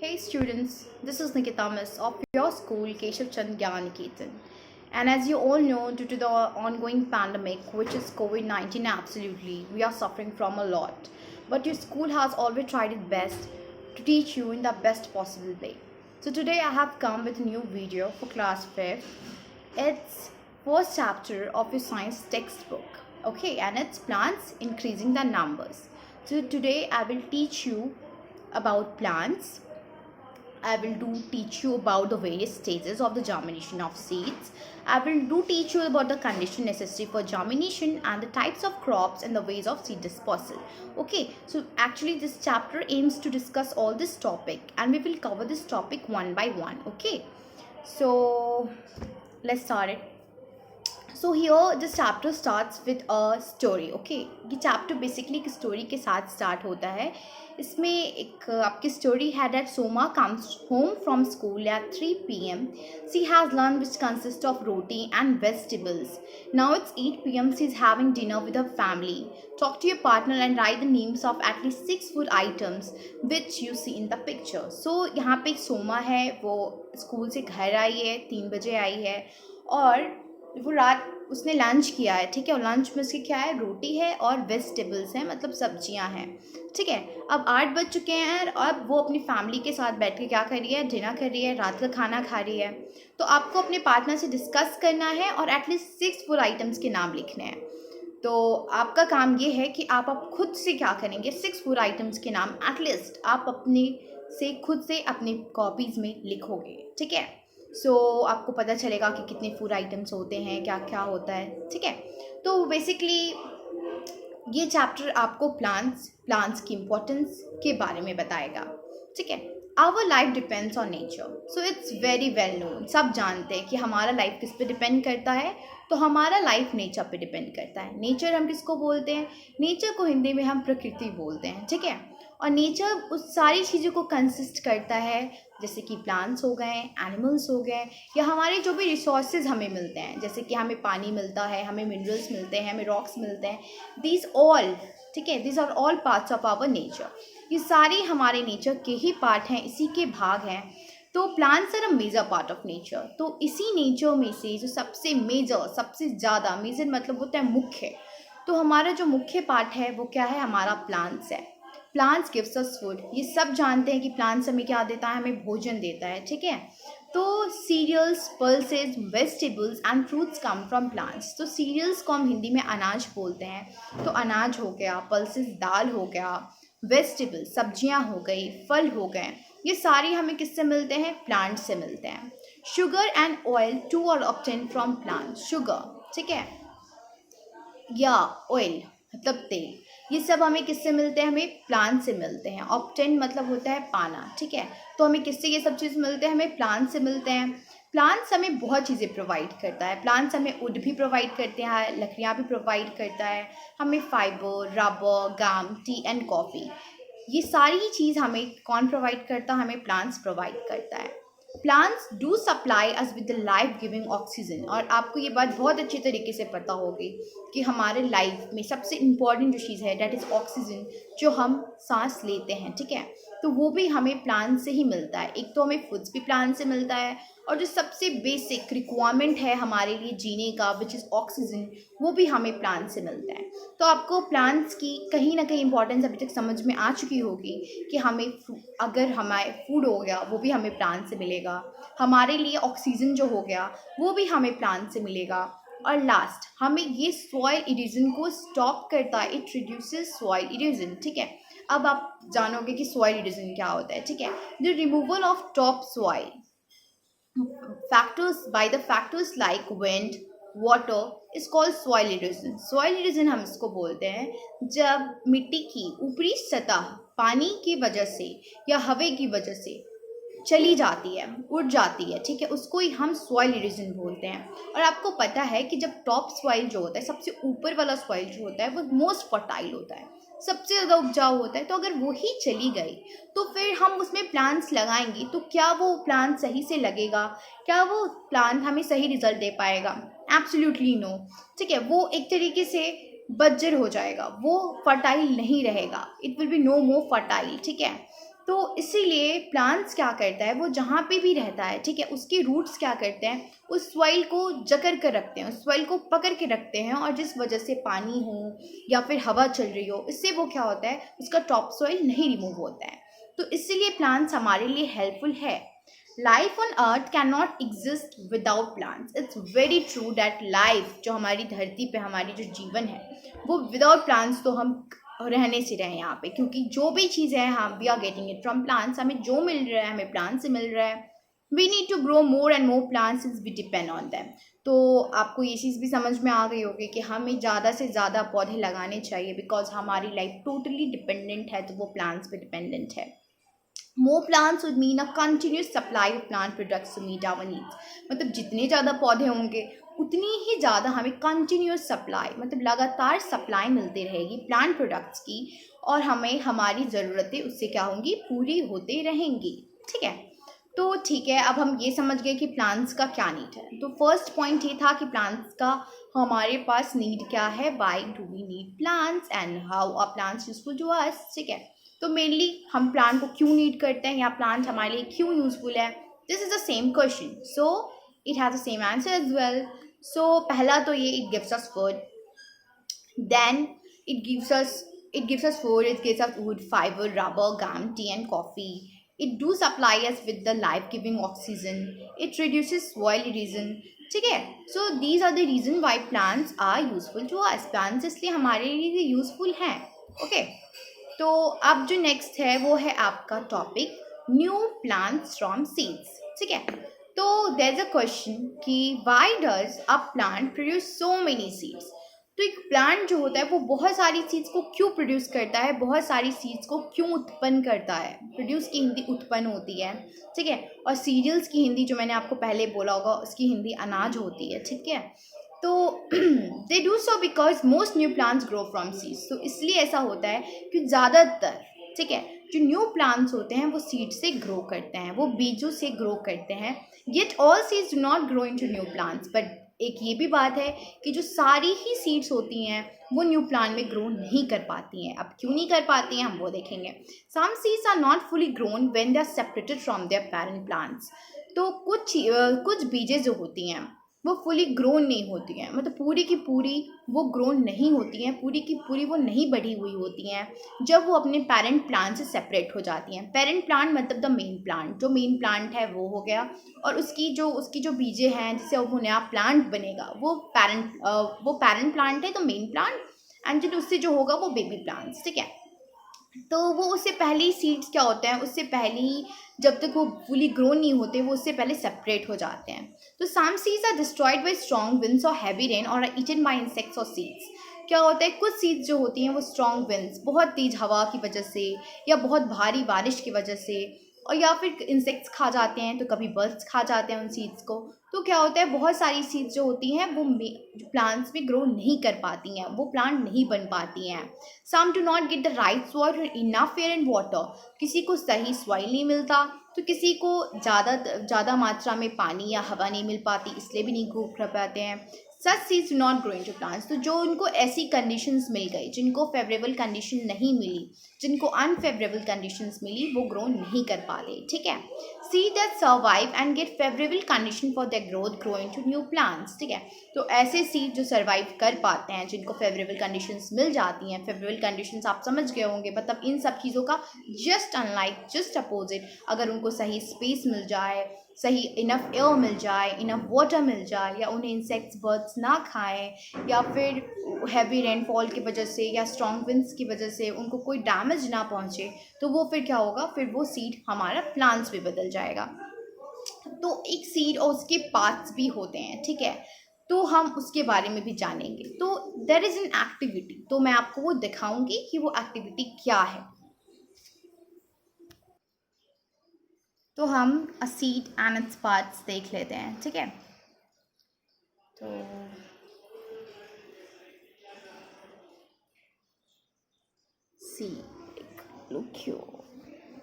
Hey students, this is Nikita Miss of your school Keshav Chand Gyan Niketan. And as you all know, due to the ongoing pandemic, which is COVID-19, absolutely, we are suffering from a lot. But your school has always tried its best to teach you in the best possible way. So today I have come with a new video for class 5th. It's first chapter of your science textbook. Okay, and it's plants increasing the numbers. So today I will teach you about plants. I will teach you about the various stages of the germination of seeds. I will teach you about the condition necessary for germination and the types of crops and the ways of seed dispersal. Okay, so actually this chapter aims to discuss all this topic and we will cover this topic one by one. Okay, so let's start it. So here this chapter starts with a story. Okay, ये chapter basically एक story के साथ start होता है. इसमें एक आपकी story है that Soma comes home from school at 3 p.m. She has lunch which consists of roti and vegetables. Now it's 8 p.m. She's having dinner with her family. Talk to your partner and write the names of at least 6 food items which you see in the picture. So यहाँ पे एक सोमा है, वो school से घर आई है, 3 बजे आई है और वो रात उसने लंच किया है. ठीक है, और लंच में उसकी क्या है, रोटी है और वेजिटेबल्स हैं, मतलब सब्जियां हैं. ठीक है, अब 8 बज चुके हैं और अब वो अपनी फैमिली के साथ बैठ के क्या कर रही है, डिनर कर रही है, रात का खाना खा रही है. तो आपको अपने पार्टनर से डिस्कस करना है और एटलीस्ट 6 फूड आइटम्स के नाम लिखने हैं. तो आपका काम ये है कि आप खुद से क्या करेंगे, 6 फूड आइटम्स के नाम एटलीस्ट आप अपने से खुद से अपनी कॉपीज़ में लिखोगे. ठीक है, सो आपको पता चलेगा कि कितने फूड आइटम्स होते हैं, क्या क्या होता है. ठीक है, तो बेसिकली ये चैप्टर आपको प्लांट्स की इम्पोर्टेंस के बारे में बताएगा. ठीक है, our life depends on nature. So it's very well known, सब जानते हैं कि हमारा लाइफ किस पे डिपेंड करता है. तो हमारा लाइफ नेचर पे डिपेंड करता है. नेचर हम किसको बोलते हैं, नेचर को हिंदी में हम प्रकृति बोलते हैं. ठीक है, और नेचर उस सारी चीज़ों को कंसिस्ट करता है, जैसे कि प्लांट्स हो गए, एनिमल्स हो गए, या हमारे जो भी रिसोर्सेज हमें मिलते हैं, जैसे कि हमें पानी मिलता है, हमें मिनरल्स मिलते हैं, हमें रॉक्स मिलते हैं. दीज ऑल, ठीक है, these are all parts of our nature. ये सारी हमारे नेचर के ही पार्ट हैं, इसी के भाग हैं. तो plants are a major part of nature. तो इसी नेचर में से जो सबसे मेजर, सबसे ज़्यादा, मेजर मतलब होता है मुख्य. तो हमारा जो मुख्य पार्ट है वो क्या है, हमारा प्लांट्स है. Plants gives us food. ये सब जानते हैं कि प्लांट्स हमें क्या देता है, हमें भोजन देता है. ठीक है, तो cereals, pulses, vegetables and fruits come from plants. तो सीरियल्स को हम हिंदी में अनाज बोलते हैं. तो अनाज हो गया, पल्सेस दाल हो गया, वेजिटेबल्स सब्जियां हो गई, फल हो गए, ये सारी हमें किससे मिलते हैं, प्लांट से मिलते हैं. Sugar and oil too are obtain from plant. Sugar, ठीक है, या ऑयल मतलब तेल, ये सब हमें किससे मिलते हैं, हमें प्लांट से मिलते हैं. ऑब्टेन मतलब होता है पाना. ठीक है, तो हमें किससे ये सब चीज़ मिलते हैं, हमें प्लांट से मिलते हैं. प्लांट्स हमें बहुत चीज़ें प्रोवाइड करता है. प्लांट्स हमें वुड भी प्रोवाइड करते हैं, लकड़ियाँ भी प्रोवाइड करता है, हमें fibre, rubber, gum, tea and coffee, ये सारी चीज़ हमें कौन प्रोवाइड करता है, हमें प्लांट्स प्रोवाइड करता है. Plants do supply us with the life giving oxygen. और आपको ये बात बहुत अच्छी तरीके से पता होगी कि हमारे लाइफ में सबसे इम्पॉर्टेंट जो चीज़ है डैट इज़ ऑक्सीजन, जो हम सांस लेते हैं. ठीक है, तो वो भी हमें प्लांट से ही मिलता है. एक तो हमें फूड्स भी प्लांट से मिलता है, और जो सबसे बेसिक रिक्वायरमेंट है हमारे लिए जीने का, विच इज़ ऑक्सीजन, वो भी हमें प्लांट से मिलता है. तो आपको प्लांट्स की कहीं ना कहीं इंपॉर्टेंस अभी तक समझ में आ चुकी होगी कि हमें अगर हमारे फूड हो गया वो भी हमें प्लांट से मिलेगा, हमारे लिए ऑक्सीजन जो हो गया वो भी हमें प्लांट से मिलेगा. और लास्ट, हमें ये सॉइल इरोजन को स्टॉप करता है, इट रिड्यूसेस सॉइल इरोजन. ठीक है, अब आप जानोगे कि सॉइल इरोजन क्या होता है. ठीक है, the removal of top soil factors like wind, water is called soil erosion. Soil erosion हम इसको बोलते हैं जब मिट्टी की ऊपरी सतह पानी की वजह से या हवा की वजह से चली जाती है, उड़ जाती है. ठीक है, उसको ही हम सॉइल इरोजन बोलते हैं. और आपको पता है कि जब टॉप सॉइल जो होता है, सबसे ऊपर वाला सॉइल जो होता है, वो मोस्ट फर्टाइल होता है, सबसे ज़्यादा उपजाऊ होता है. तो अगर वो ही चली गई तो फिर हम उसमें प्लांट्स लगाएंगे तो क्या वो प्लांट सही से लगेगा, क्या वो प्लांट हमें सही रिजल्ट दे पाएगा, एब्सोल्युटली नो. ठीक है, वो एक तरीके से बंजर हो जाएगा, वो फर्टाइल नहीं रहेगा, it will be no more fertile. ठीक है, तो इसीलिए प्लांट्स क्या करता है, वो जहाँ पे भी रहता है, ठीक है, उसके रूट्स क्या करते हैं, उस सॉइल को जकड़ कर रखते हैं, उस सॉइल को पकड़ के रखते हैं, और जिस वजह से पानी हो या फिर हवा चल रही हो, इससे वो क्या होता है, उसका टॉप सॉइल नहीं रिमूव होता है। तो इसीलिए प्लांट्स हमारे लिए हेल्पफुल है। Life on earth can not exist without plants. It's very true that life, जो हमारी धरती पे हमारी जो जीवन है, वो विदाउट प्लांट्स तो हम रहने से रहे यहाँ पे, क्योंकि जो भी चीज़ है हम we are getting it from plants. हमें जो मिल रहा है हमें प्लांट से मिल रहा है। We need to grow more and more plants since we depend on them. तो आपको ये चीज़ भी समझ में आ गई होगी कि हमें ज़्यादा से ज़्यादा पौधे लगाने चाहिए, बिकॉज हमारी लाइफ टोटली डिपेंडेंट है, तो वो प्लांट्स पे डिपेंडेंट है। More plants would mean a continuous supply of plant products to meet our needs. मतलब जितने ज़्यादा पौधे होंगे उतनी ही ज़्यादा हमें कंटिन्यूस सप्लाई, मतलब लगातार सप्लाई मिलती रहेगी प्लांट प्रोडक्ट्स की, और हमें हमारी ज़रूरतें उससे क्या होंगी, पूरी होते रहेंगी। ठीक है, तो ठीक है, अब हम ये समझ गए कि प्लांट्स का क्या नीड है। तो फर्स्ट पॉइंट ये था कि प्लांट्स का हमारे पास नीड क्या है, why do we need plants and how are plants useful to us. ठीक है, तो मेनली हम प्लांट को क्यों नीड करते हैं या प्लांट हमारे लिए क्यों यूजफुल है, this is the same question, so it has the same answer as well. So पहला तो ये, it gives us food, then it gives us food, it gives us wood, fiber, rubber, gum, tea and coffee. It do supply us with the life giving oxygen. It reduces soil erosion. ठीक है, so these are the reason why plants are useful to us. plants इसलिए हमारे लिए useful हैं। Okay, तो अब जो next है वो है आपका topic new plants from seeds. ठीक है, तो देयर इज अ क्वेश्चन कि why does a plant produce so many seeds. तो एक प्लांट जो होता है वो बहुत सारी सीड्स को क्यों प्रोड्यूस करता है, बहुत सारी सीड्स को क्यों उत्पन्न करता है। प्रोड्यूस की हिंदी उत्पन्न होती है, ठीक है, और सीरियल्स की हिंदी जो मैंने आपको पहले बोला होगा उसकी हिंदी अनाज होती है। ठीक है, तो they do so because most new plants grow from seeds. तो इसलिए ऐसा होता है कि ज़्यादातर, ठीक है, जो न्यू प्लांट्स होते हैं वो सीड से ग्रो करते हैं, वो बीजों से ग्रो करते हैं। Yet all seeds do not grow into new plants, but एक ये भी बात है कि जो सारी ही सीड्स होती हैं वो न्यू प्लांट में ग्रो नहीं कर पाती हैं। अब क्यों नहीं कर पाती हैं हम वो देखेंगे। Some seeds are not fully grown when they are separated from their parent plants. तो कुछ बीजें जो होती हैं वो फुली ग्रोन नहीं होती हैं, मतलब पूरी की पूरी वो ग्रोन नहीं होती हैं, पूरी की पूरी वो नहीं बढ़ी हुई होती हैं जब वो अपने पेरेंट प्लांट से सेपरेट हो जाती हैं। पेरेंट प्लांट मतलब द मेन प्लांट, जो मेन प्लांट है वो हो गया, और उसकी जो बीजें हैं जिससे वो नया प्लांट बनेगा वो पेरेंट प्लांट है, तो मेन प्लांट, एंड जो उससे जो होगा वो बेबी प्लांट्स। ठीक है, तो वो उससे पहले ही सीड्स क्या होते हैं, उससे पहले ही जब तक वो फुली ग्रो नहीं होते वो उससे पहले सेपरेट हो जाते हैं। तो some seeds are destroyed by strong winds और हैवी रेन और आर ईटन बाय इंसेक्ट्स और सीड्स। क्या होता है, कुछ सीड्स जो होती हैं वो स्ट्रॉन्ग विंड्स, बहुत तेज हवा की वजह से या बहुत भारी बारिश की वजह से, और या फिर इंसेक्ट्स खा जाते हैं, तो कभी बर्ड्स खा जाते हैं उन सीड्स को। तो क्या होता है, बहुत सारी सीड्स जो होती हैं वो प्लांट्स में ग्रो नहीं कर पाती हैं, वो प्लांट नहीं बन पाती हैं। Some do not get the right soil enough air and water. किसी को सही सॉइल नहीं मिलता, तो किसी को ज़्यादा मात्रा में पानी या हवा नहीं मिल पाती, इसलिए भी नहीं ग्रो कर पाते हैं। Such seeds do not grow into plants. तो जो उनको ऐसी कंडीशंस मिल गई, जिनको फेवरेबल कंडीशन नहीं मिली, जिनको अनफेवरेबल कंडीशंस मिली, वो ग्रो नहीं कर पाते। ठीक है, seed that survive and get favourable condition for their growth grow into new plants. ठीक है, तो ऐसे सीड जो सर्वाइव कर पाते हैं, जिनको फेवरेबल कंडीशंस मिल जाती हैं, फेवरेबल कंडीशंस आप समझ गए होंगे, मतलब इन सब चीज़ों का जस्ट अपोजिट, अगर उनको सही स्पेस मिल जाए, सही इनफ एयर मिल जाए, इनफ वाटर मिल जाए, या उन्हें इंसेक्ट्स बर्ड्स ना खाएं, या फिर हैवी रेनफॉल की वजह से या स्ट्रॉन्ग विंड्स की वजह से उनको कोई डैमेज ना पहुंचे, तो वो फिर क्या होगा, फिर वो सीड हमारा प्लांट्स में बदल जाएगा। तो एक सीड और उसके पार्ट्स भी होते हैं, ठीक है, तो हम उसके बारे में भी जानेंगे। तो देयर इज़ एन एक्टिविटी, तो मैं आपको वो दिखाऊंगी कि वो एक्टिविटी क्या है। तो हम a seed and its parts देख लेते हैं। ठीक है, तो सी लुक